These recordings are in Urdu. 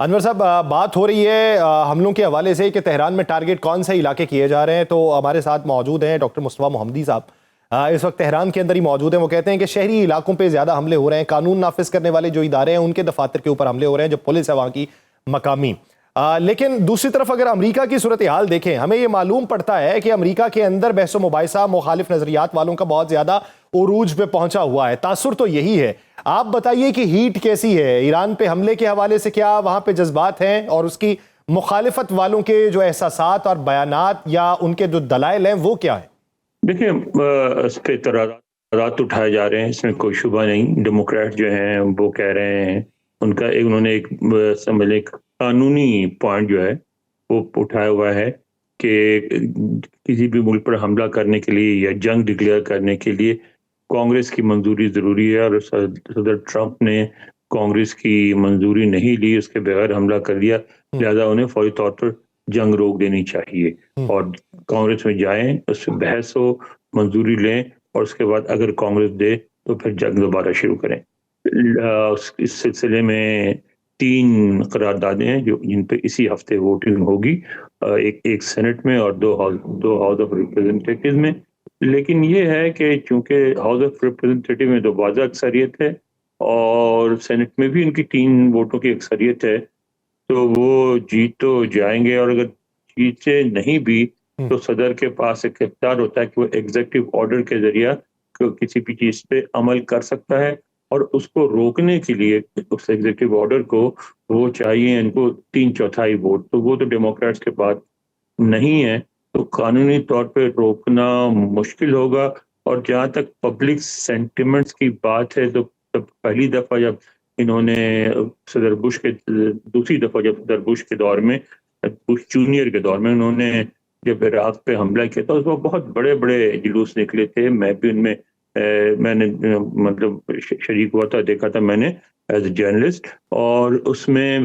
انور صاحب، بات ہو رہی ہے حملوں کے حوالے سے کہ تہران میں ٹارگٹ کون سے علاقے کیے جا رہے ہیں، تو ہمارے ساتھ موجود ہیں ڈاکٹر مصطفیٰ محمدی صاحب، اس وقت تہران کے اندر ہی موجود ہیں۔ وہ کہتے ہیں کہ شہری علاقوں پہ زیادہ حملے ہو رہے ہیں، قانون نافذ کرنے والے جو ادارے ہیں ان کے دفاتر کے اوپر حملے ہو رہے ہیں، جو پولیس ہے وہاں کی مقامی۔ لیکن دوسری طرف اگر امریکہ کی صورتحال دیکھیں، ہمیں یہ معلوم پڑتا ہے کہ امریکہ کے اندر بحث و مباحثہ مخالف نظریات والوں کا بہت زیادہ عروج پہ پہنچا ہوا ہے۔ تاثر تو یہی ہے۔ آپ بتائیے کہ ہیٹ کیسی ہے ایران پہ حملے کے حوالے سے؟ کیا وہاں پہ جذبات ہیں، اور اس کی مخالفت والوں کے جو احساسات اور بیانات یا ان کے جو دلائل ہیں وہ کیا ہیں؟ دیکھیں، اس پہ اعتراضات اٹھائے جا رہے ہیں، اس میں کوئی شبہ نہیں۔ ڈیموکریٹ جو ہیں وہ کہہ رہے ہیں، انہوں نے ایک قانونی پوائنٹ جو ہے وہ اٹھایا ہوا ہے کہ کسی بھی ملک پر حملہ کرنے کے لیے یا جنگ ڈکلیئر کرنے کے لیے کانگریس کی منظوری ضروری ہے، اور صدر ٹرمپ نے کانگریس کی منظوری نہیں لی، اس کے بغیر حملہ کر لیا، لہذا انہیں فوری طور پر جنگ روک دینی چاہیے اور کانگریس میں جائیں، اس سے بحث ہو، منظوری لیں، اور اس کے بعد اگر کانگریس دے تو پھر جنگ دوبارہ شروع کریں۔ اس سلسلے میں 3 قراردادیں ہیں جن پہ اسی ہفتے ووٹنگ ہوگی، ایک سینٹ میں اور 2 ہاؤس آف ریپرزنٹیٹیو میں۔ لیکن یہ ہے کہ چونکہ ہاؤس آف ریپرزنٹیٹیو میں تو واضح اکثریت ہے اور سینٹ میں بھی ان کی 3 ووٹوں کی اکثریت ہے، تو وہ جیت تو جائیں گے، اور اگر جیتے نہیں بھی تو صدر کے پاس ایک اختیار ہوتا ہے کہ وہ ایگزیکٹو آرڈر کے ذریعہ کسی بھی چیز پہ عمل کر سکتا ہے، اور اس کو روکنے کے لیے اس ایگزیکٹو آرڈر کو وہ چاہیے ان کو 3/4 ووٹ، تو وہ تو ڈیموکریٹس کے پاس نہیں ہے، تو قانونی طور پہ روکنا مشکل ہوگا۔ اور جہاں تک پبلک سینٹیمنٹس کی بات ہے، تو پہلی دفعہ جب انہوں نے دوسری دفعہ جب صدر بش کے دور میں، بش جونیئر کے دور میں انہوں نے جب عراق پہ حملہ کیا تھا، اس میں بہت بڑے بڑے جلوس نکلے تھے۔ میں بھی ان میں نے مطلب شریک ہوا تھا، دیکھا تھا میں نے ایز اے جرنلسٹ، اور اس میں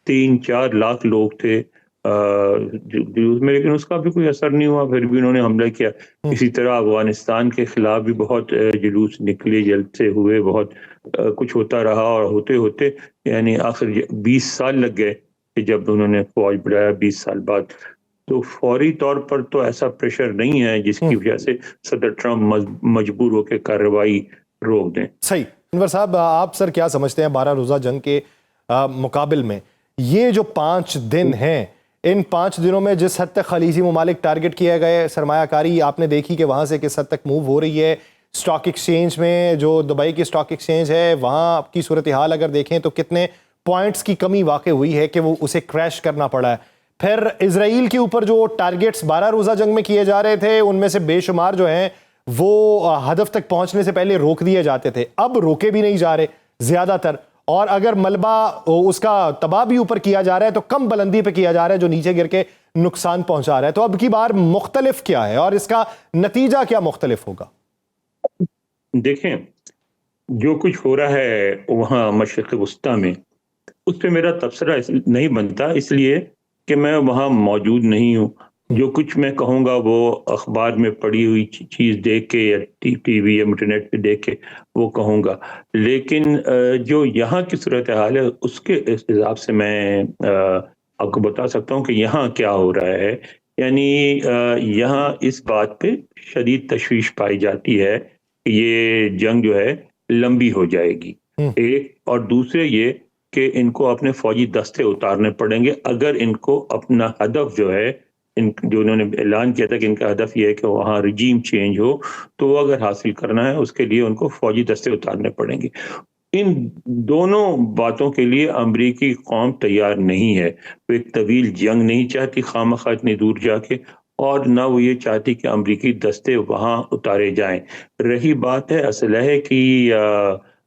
3-4 لاکھ لوگ تھے جلوس میں، لیکن اس کا بھی کوئی اثر نہیں ہوا، پھر بھی انہوں نے حملہ کیا۔ اسی طرح افغانستان کے خلاف بھی بہت جلوس نکلے، جلسے ہوئے، بہت کچھ ہوتا رہا، اور ہوتے ہوتے یعنی آخر 20 سال لگ گئے کہ جب انہوں نے فوج بڑھایا 20 سال بعد۔ تو فوری طور پر تو ایسا پریشر نہیں ہے جس کی وجہ سے صدر ٹرمپ مجبور ہو کے کارروائی روک دیں۔ صحیح۔ انور صاحب، آپ سر کیا سمجھتے ہیں 12 روزہ جنگ کے مقابل میں یہ جو 5 دن ہیں، ان 5 دنوں میں جس حد تک خلیجی ممالک ٹارگٹ کیے گئے، سرمایہ کاری آپ نے دیکھی کہ وہاں سے کس حد تک موو ہو رہی ہے؟ سٹاک ایکسچینج میں جو دبئی کی سٹاک ایکسچینج ہے، وہاں آپ کی صورتحال اگر دیکھیں تو کتنے پوائنٹس کی کمی واقع ہوئی ہے کہ وہ اسے کریش کرنا پڑا ہے۔ پھر اسرائیل کے اوپر جو ٹارگٹس 12 روزہ جنگ میں کیے جا رہے تھے، ان میں سے بے شمار جو ہیں وہ ہدف تک پہنچنے سے پہلے روک دیے جاتے تھے، اب روکے بھی نہیں جا رہے زیادہ تر، اور اگر ملبہ اس کا تباہ بھی اوپر کیا جا رہا ہے تو کم بلندی پہ کیا جا رہا ہے جو نیچے گر کے نقصان پہنچا رہا ہے۔ تو اب کی بار مختلف کیا ہے اور اس کا نتیجہ کیا مختلف ہوگا؟ دیکھیں، جو کچھ ہو رہا ہے وہاں مشرق وسطیٰ میں، اس پہ میرا تبصرہ نہیں بنتا، اس لیے کہ میں وہاں موجود نہیں ہوں۔ جو کچھ میں کہوں گا وہ اخبار میں پڑھی ہوئی چیز دیکھ کے یا ٹی وی یا انٹرنیٹ پہ دیکھ کے وہ کہوں گا، لیکن جو یہاں کی صورتحال ہے اس کے حساب سے میں آپ کو بتا سکتا ہوں کہ یہاں کیا ہو رہا ہے۔ یعنی یہاں اس بات پہ شدید تشویش پائی جاتی ہے کہ یہ جنگ جو ہے لمبی ہو جائے گی، ایک، اور دوسرے یہ کہ ان کو اپنے فوجی دستے اتارنے پڑیں گے اگر ان کو اپنا ہدف جو ہے، جو انہوں نے اعلان کیا تھا کہ ان کا ہدف یہ ہے کہ وہاں رجیم چینج ہو، تو وہ اگر حاصل کرنا ہے اس کے لیے ان کو فوجی دستے اتارنے پڑیں گے۔ ان دونوں باتوں کے لیے امریکی قوم تیار نہیں ہے۔ وہ ایک طویل جنگ نہیں چاہتی خواہ مخواہ اتنی دور جا کے، اور نہ وہ یہ چاہتی کہ امریکی دستے وہاں اتارے جائیں۔ رہی بات ہے اسلحے کی یا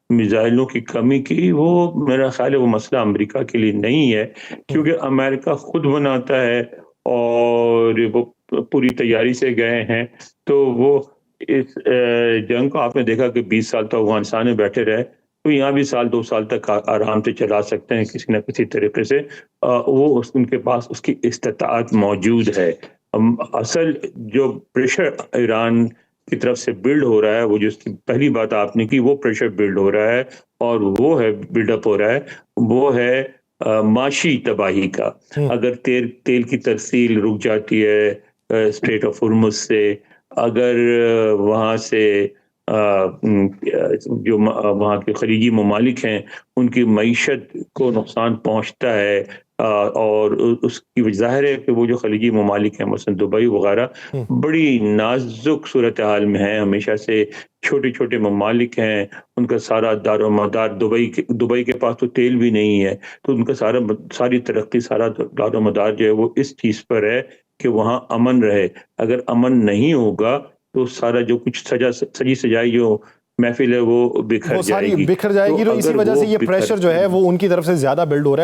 میزائلوں کی کمی کی، وہ میرا خیال ہے وہ مسئلہ امریکہ کے لیے نہیں ہے، کیونکہ امریکہ خود بناتا ہے اور وہ پوری تیاری سے گئے ہیں۔ تو وہ اس جنگ کو آپ نے دیکھا کہ 20 سال تو افغانستان میں بیٹھے رہے، تو یہاں بھی 1-2 سال تک آرام سے چلا سکتے ہیں کسی نہ کسی طریقے سے، وہ ان کے پاس اس کی استطاعت موجود ہے۔ اصل جو پریشر ایران کی طرف سے بلڈ ہو رہا ہے، وہ جو اس کی پہلی بات آپ نے کی، وہ پریشر بلڈ ہو رہا ہے، اور وہ ہے بلڈ اپ ہو رہا ہے، وہ ہے معاشی تباہی کا. اگر تیل کی ترسیل رک جاتی ہے اسٹریٹ آف ہرمز سے، اگر وہاں سے جو وہاں کے خلیجی ممالک ہیں ان کی معیشت کو نقصان پہنچتا ہے، اور اس کی ظاہر ہے کہ وہ جو خلیجی ممالک ہیں مثلا دبئی وغیرہ بڑی نازک صورتحال میں ہیں، ہمیشہ سے چھوٹے چھوٹے ممالک ہیں، ان کا سارا دار و مدار دبئی کے پاس تو تیل بھی نہیں ہے، تو ان کا ساری ترقی، سارا دار و مدار جو ہے وہ اس چیز پر ہے کہ وہاں امن رہے. اگر امن نہیں ہوگا تو سارا جو کچھ سجی سجائی جو محفل ہے وہ بکھر جائے ساری گی. بکھر جائے گی. تو اسی اگر وجہ وہ سے یہ پریشر جو ہے وہ ان کی طرف سے زیادہ بلڈ ہو رہا ہے.